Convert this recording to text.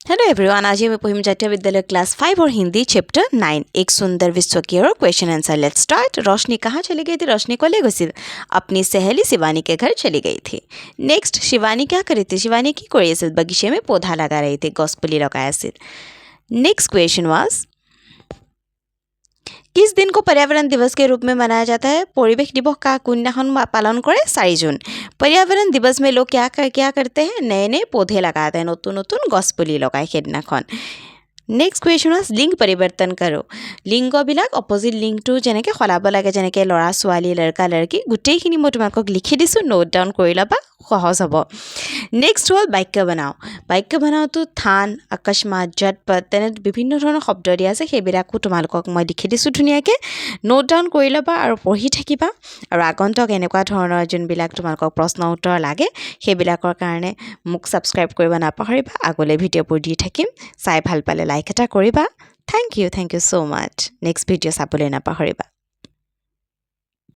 Hello everyone, आज मैं पढ़िम जातीय विद्यालय क्लास 5 और हिंदी चैप्टर 9 एक सुंदर विश्व की और क्वेश्चन आंसर। Let's start. रोशनी कहाँ चली गई थी? रोशनी को ले गई अपनी सहेली शिवानी के घर चली गई थी। नेक्स्ट, शिवानी क्या करी थी? शिवानी की कोई बगीचे में पौधा लगा रही थी, गछपुली लगाया। नेक्स्ट क्वेश्चन वाज, किस दिन को पर्यावरण दिवस के रूप में मनाया जाता है? परिवेश दिवस का कोनदिनाখন पालन करे? 4 जून। पर्यावरण दिवस में लोग क्या करते हैं? नए नए पौधे लगाते हैं, नतुन नतुन गछपुली लगाए সেইদিনাখন। नेक्स्ट क्वेश्चन वाज, लिंग परिवर्तन करो। लिंगবিলাক অপজিট লিংগটো যেনেকৈ সলাব লাগে, যেনেকৈ ল'ৰা ছোৱালী, লড়কা লড়কি, গোটেইখিনি মই তোমালোকক লিখি দিছোঁ, নোট ডাউন কৰি ল'বা, সহজ হ'ব। নেক্সট হ'ল বাক্য বনাওঁ। বাক্য বনাওঁতো থান, অকস্মাত, ঝটপট তেনে বিভিন্ন ধৰণৰ শব্দ দিয়া আছে, সেইবিলাকো তোমালোকক মই লিখি দিছোঁ ধুনীয়াকৈ। নোট ডাউন কৰি ল'বা আৰু পঢ়ি থাকিবা। আৰু আগন্তুক এনেকুৱা ধৰণৰ যোনবিলাক তোমালোকক প্ৰশ্ন উত্তৰ লাগে সেইবিলাকৰ কাৰণে মোক ছাবস্ক্ৰাইব কৰিব নাপাহৰিবা। আগলৈ ভিডিঅ'বোৰ দি থাকিম, চাই ভাল পালে লাইক এটা কৰিবা। Thank you so' much. Next video' চাবলৈ নাপাহৰিবা।